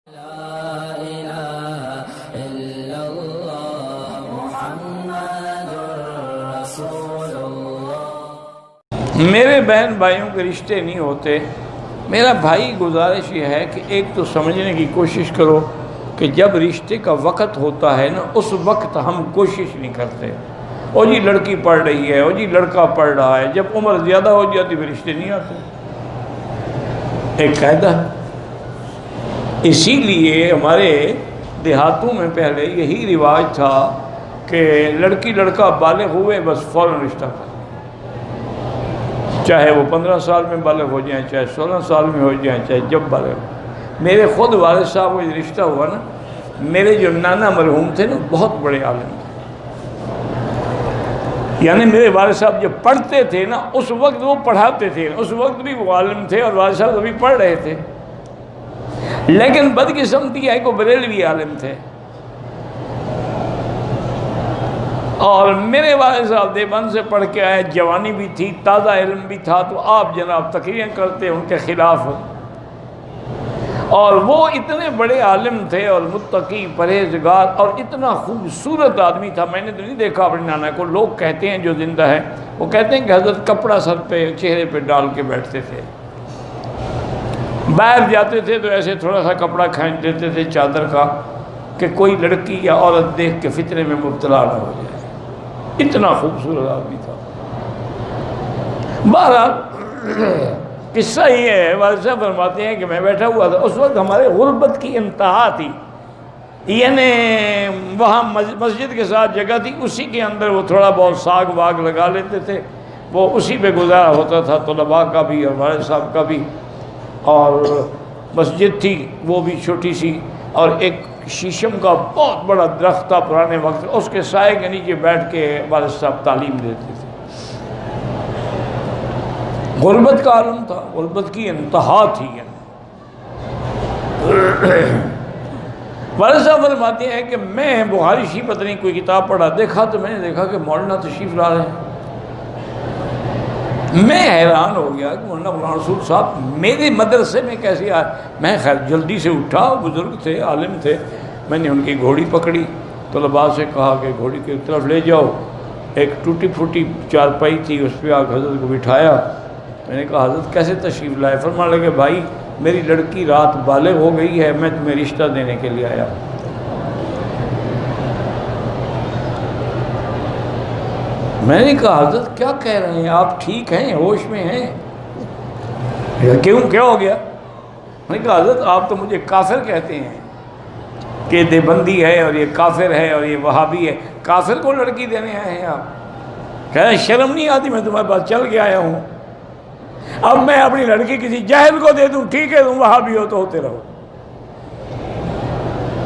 لا إله إلا الله محمد رسول اللہ۔ میرے بہن بھائیوں کے رشتے نہیں ہوتے۔ میرا بھائی گزارش یہ ہے کہ ایک تو سمجھنے کی کوشش کرو کہ جب رشتے کا وقت ہوتا ہے نا، اس وقت ہم کوشش نہیں کرتے۔ او جی لڑکی پڑھ رہی ہے، او جی لڑکا پڑھ رہا ہے، جب عمر زیادہ ہو جاتی پھر رشتے نہیں آتے۔ ایک قاعدہ ہے۔ اسی لیے ہمارے دیہاتوں میں پہلے یہی رواج تھا کہ لڑکی لڑکا بالغ ہوئے بس فوراً رشتہ کر، چاہے وہ 15 سال میں بالغ ہو جائیں، چاہے 16 سال میں ہو جائیں، چاہے جب بالغ ہو۔ میرے خود والد صاحب کو رشتہ ہوا نا، میرے جو نانا مرحوم تھے نا بہت بڑے عالم تھے، یعنی میرے والد صاحب جب پڑھتے تھے نا اس وقت وہ پڑھاتے تھے، اس وقت بھی وہ عالم تھے اور والد صاحب ابھی پڑھ رہے تھے، لیکن بدقسمتی ہے کہ بریلوی عالم تھے۔ اور میرے والد صاحب دیوبند سے پڑھ کے آئے، جوانی بھی تھی، تازہ علم بھی تھا، تو آپ جناب تقریریں کرتے ان کے خلاف، اور وہ اتنے بڑے عالم تھے اور متقی پرہیزگار اور اتنا خوبصورت آدمی تھا۔ میں نے تو نہیں دیکھا اپنے نانا کو، لوگ کہتے ہیں جو زندہ ہے وہ کہتے ہیں کہ حضرت کپڑا سر پہ چہرے پہ ڈال کے بیٹھتے تھے، باہر جاتے تھے تو ایسے تھوڑا سا کپڑا کھینچ دیتے تھے چادر کا کہ کوئی لڑکی یا عورت دیکھ کے فتنے میں مبتلا نہ ہو جائے۔ اتنا خوبصورت آدمی تھا۔ بہرحال قصہ یہ ہے، والد صاحب فرماتے ہیں کہ میں بیٹھا ہوا تھا، اس وقت ہمارے غربت کی انتہا تھی، یعنی وہاں مسجد کے ساتھ جگہ تھی، اسی کے اندر وہ تھوڑا بہت ساگ واگ لگا لیتے تھے، وہ اسی پہ گزارا ہوتا تھا، طلباء کا بھی اور والد صاحب کا بھی۔ اور مسجد تھی وہ بھی چھوٹی سی، اور ایک شیشم کا بہت بڑا درخت تھا پرانے وقت، اس کے سائے کے نیچے بیٹھ کے والد صاحب تعلیم دیتے تھے۔ غربت کا عالم تھا، غربت کی انتہا تھی۔ والد صاحب فرماتے ہیں کہ میں بخاری شریف پتہ نہیں کوئی کتاب پڑھا، دیکھا تو میں نے دیکھا کہ مولانا تشریف لا رہے ہیں۔ میں حیران ہو گیا کہ مولانا غلام رسول صاحب میرے مدرسے میں کیسے آئے۔ میں خیر جلدی سے اٹھا، بزرگ تھے، عالم تھے، میں نے ان کی گھوڑی پکڑی، طلباء سے کہا کہ گھوڑی کی طرف لے جاؤ۔ ایک ٹوٹی پھوٹی چارپائی تھی، اس پہ آ کے حضرت کو بٹھایا۔ میں نے کہا حضرت کیسے تشریف لائے؟ فرمانے لگے بھائی میری لڑکی رات بالغ ہو گئی ہے، میں تمہیں رشتہ دینے کے لیے آیا۔ میں نے کہا حضرت کیا کہہ رہے ہیں آپ؟ ٹھیک ہیں، ہوش میں ہیں؟ کیوں کیا ہو گیا؟ میں نے کہا حضرت آپ تو مجھے کافر کہتے ہیں کہ دیوبندی ہے اور یہ کافر ہے اور یہ وہابی ہے، کافر کو لڑکی دینے آئے ہیں آپ؟ کہہ رہے ہیں شرم نہیں آتی؟ میں تمہارے پاس چل کے آیا ہوں، اب میں اپنی لڑکی کسی جاہل کو دے دوں؟ ٹھیک ہے تم وہابی ہو تو ہوتے رہو،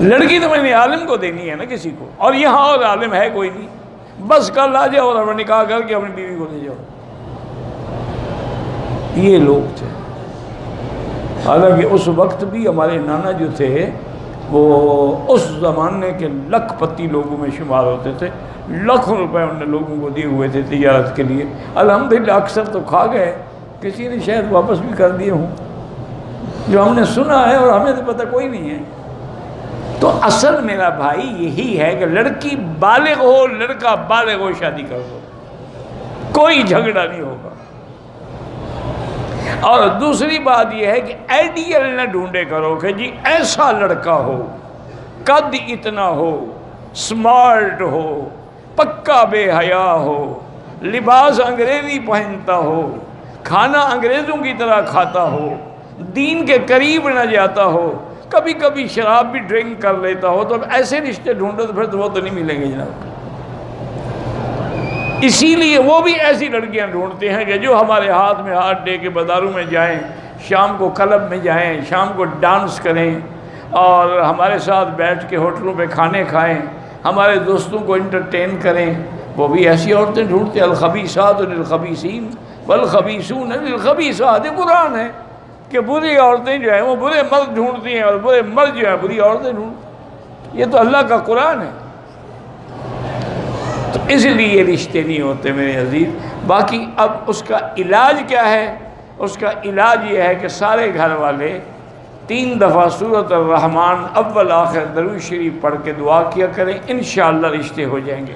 لڑکی تو میں نے عالم کو دینی ہے نا کسی کو، اور یہاں اور عالم ہے کوئی نہیں، بس کل آ جاؤ اور نکاح کر کے اپنی بیوی کو لے جاؤ۔ یہ لوگ تھے۔ حالانکہ اس وقت بھی ہمارے نانا جو تھے وہ اس زمانے کے لکھ پتی لوگوں میں شمار ہوتے تھے، لاکھوں روپے انہوں نے لوگوں کو دیے ہوئے تھے تجارت کے لیے۔ الحمدللہ اکثر تو کھا گئے، کسی نے شاید واپس بھی کر دیے ہوں، جو ہم نے سنا ہے، اور ہمیں تو پتہ کوئی نہیں ہے۔ تو اصل میرا بھائی یہی ہے کہ لڑکی بالغ ہو، لڑکا بالغ ہو، شادی کر دو، کوئی جھگڑا نہیں ہوگا۔ اور دوسری بات یہ ہے کہ آئیڈیل نہ ڈھونڈے کرو کہ جی ایسا لڑکا ہو، قد اتنا ہو، سمارٹ ہو، پکا بے حیا ہو، لباس انگریزی پہنتا ہو، کھانا انگریزوں کی طرح کھاتا ہو، دین کے قریب نہ جاتا ہو، کبھی کبھی شراب بھی ڈرنک کر لیتا ہو، تو ایسے رشتے ڈھونڈو تو پھر تو وہ تو نہیں ملیں گے جناب۔ اسی لیے وہ بھی ایسی لڑکیاں ڈھونڈتے ہیں کہ جو ہمارے ہاتھ میں ہاتھ دے کے بازاروں میں جائیں، شام کو کلب میں جائیں، شام کو ڈانس کریں، اور ہمارے ساتھ بیٹھ کے ہوٹلوں پہ کھانے کھائیں، ہمارے دوستوں کو انٹرٹین کریں۔ وہ بھی ایسی عورتیں ڈھونڈتے ہیں۔ الخبیثات للخبیثین والخبیثون للخبیثات، یہ قرآن ہے کہ بری عورتیں جو ہیں وہ برے مرد ڈھونڈتی ہیں، اور برے مرد جو ہیں بری عورتیں ڈھونڈتی ہیں۔ یہ تو اللہ کا قرآن ہے۔ تو اس لیے رشتے نہیں ہوتے میرے عزیز۔ باقی اب اس کا علاج کیا ہے؟ اس کا علاج یہ ہے کہ سارے گھر والے 3 دفعہ سورۃ الرحمن اول آخر درود شریف پڑھ کے دعا کیا کریں، انشاءاللہ رشتے ہو جائیں گے۔